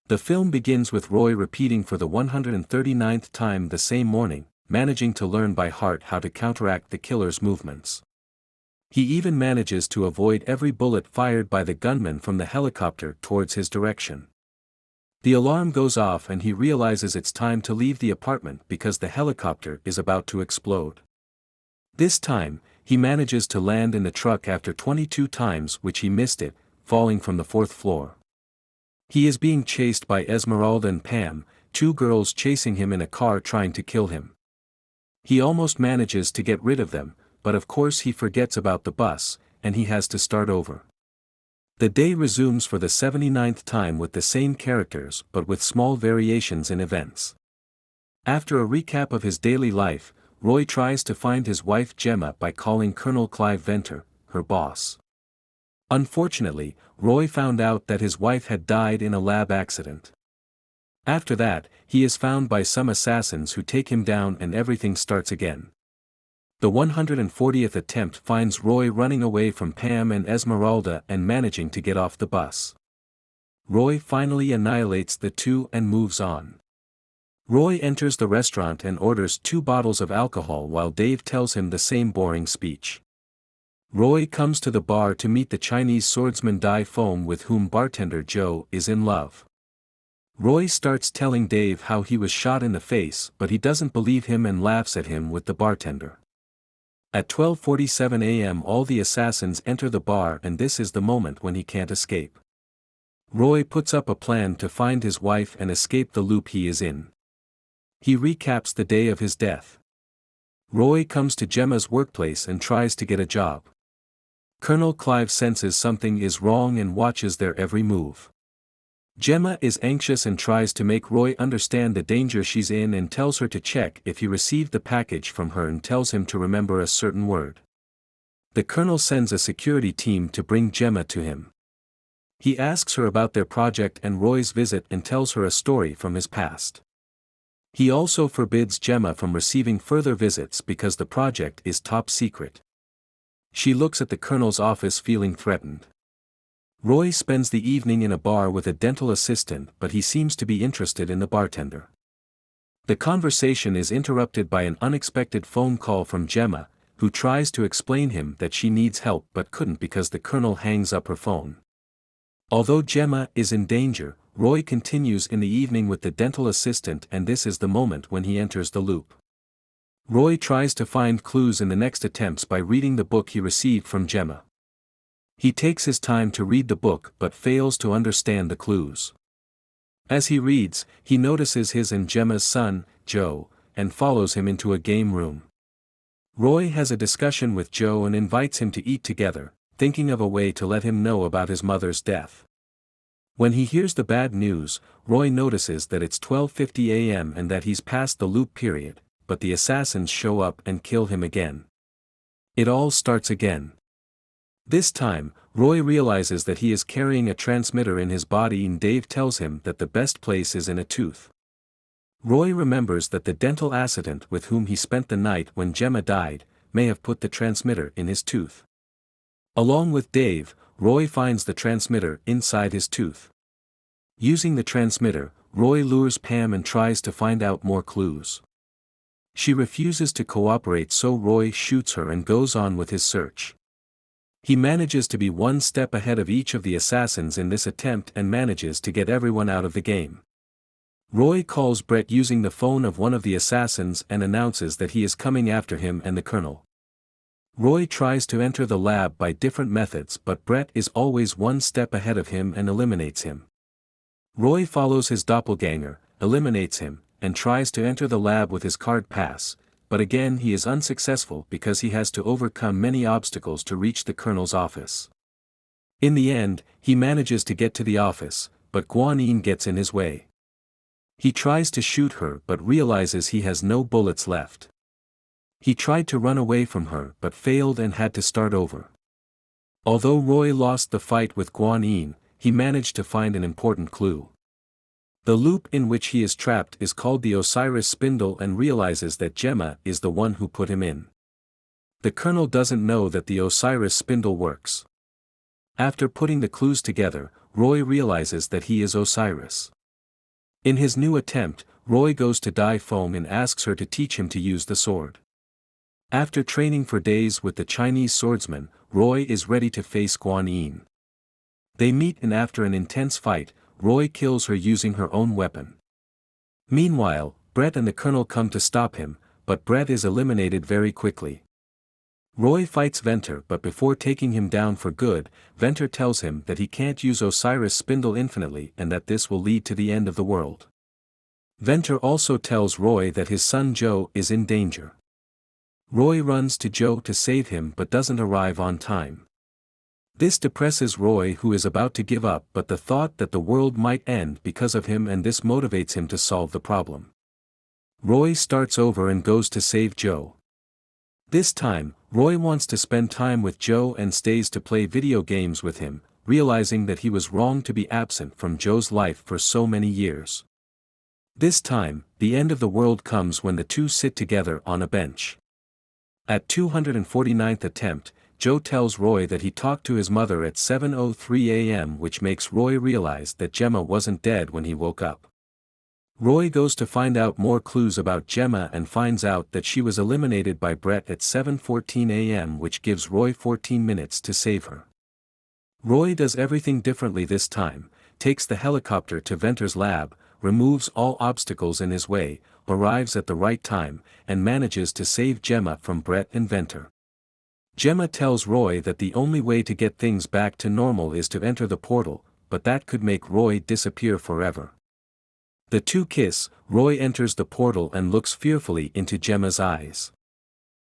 The film begins with Roy repeating for the 139th time the same morning, managing to learn by heart how to counteract the killer's movements. He even manages to avoid every bullet fired by the gunman from the helicopter towards his direction. The alarm goes off and he realizes it's time to leave the apartment because the helicopter is about to explode. This time, he manages to land in the truck after 22 times which he missed it, falling from the 4th floor. He is being chased by Esmeralda and Pam, two girls chasing him in a car trying to kill him. He almost manages to get rid of them, but of course he forgets about the bus, and he has to start over. The day resumes for the 79th time with the same characters but with small variations in events. After a recap of his daily life, Roy tries to find his wife Gemma by calling Colonel Clive Venter, her boss. Unfortunately, Roy found out that his wife had died in a lab accident. After that, he is found by some assassins who take him down and everything starts again. The 140th attempt finds Roy running away from Pam and Esmeralda and managing to get off the bus. Roy finally annihilates the two and moves on. Roy enters the restaurant and orders 2 bottles of alcohol while Dave tells him the same boring speech. Roy comes to the bar to meet the Chinese swordsman Dai Feng with whom bartender Joe is in love. Roy starts telling Dave how he was shot in the face but he doesn't believe him and laughs at him with the bartender. At 12:47 a.m. all the assassins enter the bar and this is the moment when he can't escape. Roy puts up a plan to find his wife and escape the loop he is in. He recaps the day of his death. Roy comes to Gemma's workplace and tries to get a job. Colonel Clive senses something is wrong and watches their every move. Gemma is anxious and tries to make Roy understand the danger she's in and tells her to check if he received the package from her and tells him to remember a certain word. The colonel sends a security team to bring Gemma to him. He asks her about their project and Roy's visit and tells her a story from his past. He also forbids Gemma from receiving further visits because the project is top secret. She looks at the colonel's office feeling threatened. Roy spends the evening in a bar with a dental assistant but he seems to be interested in the bartender. The conversation is interrupted by an unexpected phone call from Gemma, who tries to explain him that she needs help but couldn't because the colonel hangs up her phone. Although Gemma is in danger, Roy continues in the evening with the dental assistant and this is the moment when he enters the loop. Roy tries to find clues in the next attempts by reading the book he received from Gemma. He takes his time to read the book but fails to understand the clues. As he reads, he notices his and Gemma's son, Joe, and follows him into a game room. Roy has a discussion with Joe and invites him to eat together, thinking of a way to let him know about his mother's death. When he hears the bad news, Roy notices that it's 12:50 a.m. and that he's past the loop period, but the assassins show up and kill him again. It all starts again. This time, Roy realizes that he is carrying a transmitter in his body and Dave tells him that the best place is in a tooth. Roy remembers that the dental assistant with whom he spent the night when Gemma died, may have put the transmitter in his tooth. Along with Dave, Roy finds the transmitter inside his tooth. Using the transmitter, Roy lures Pam and tries to find out more clues. She refuses to cooperate so Roy shoots her and goes on with his search. He manages to be one step ahead of each of the assassins in this attempt and manages to get everyone out of the game. Roy calls Brett using the phone of one of the assassins and announces that he is coming after him and the colonel. Roy tries to enter the lab by different methods but Brett is always one step ahead of him and eliminates him. Roy follows his doppelganger, eliminates him, and tries to enter the lab with his card pass, but again he is unsuccessful because he has to overcome many obstacles to reach the colonel's office. In the end, he manages to get to the office, but Guanyin gets in his way. He tries to shoot her but realizes he has no bullets left. He tried to run away from her but failed and had to start over. Although Roy lost the fight with Guanyin, he managed to find an important clue. The loop in which he is trapped is called the Osiris spindle and realizes that Gemma is the one who put him in. The colonel doesn't know that the Osiris spindle works. After putting the clues together, Roy realizes that he is Osiris. In his new attempt, Roy goes to Dai Feng and asks her to teach him to use the sword. After training for days with the Chinese swordsman, Roy is ready to face Guan Yin. They meet and after an intense fight, Roy kills her using her own weapon. Meanwhile, Brett and the Colonel come to stop him, but Brett is eliminated very quickly. Roy fights Venter but before taking him down for good, Venter tells him that he can't use Osiris' spindle infinitely and that this will lead to the end of the world. Venter also tells Roy that his son Joe is in danger. Roy runs to Joe to save him but doesn't arrive on time. This depresses Roy, who is about to give up, but the thought that the world might end because of him and this motivates him to solve the problem. Roy starts over and goes to save Joe. This time, Roy wants to spend time with Joe and stays to play video games with him, realizing that he was wrong to be absent from Joe's life for so many years. This time, the end of the world comes when the two sit together on a bench. At 249th attempt, Joe tells Roy that he talked to his mother at 7:03 a.m., which makes Roy realize that Gemma wasn't dead when he woke up. Roy goes to find out more clues about Gemma and finds out that she was eliminated by Brett at 7:14 a.m., which gives Roy 14 minutes to save her. Roy does everything differently this time, takes the helicopter to Venter's lab, removes all obstacles in his way, arrives at the right time, and manages to save Gemma from Brett and Venter. Gemma tells Roy that the only way to get things back to normal is to enter the portal, but that could make Roy disappear forever. The two kiss, Roy enters the portal and looks fearfully into Gemma's eyes.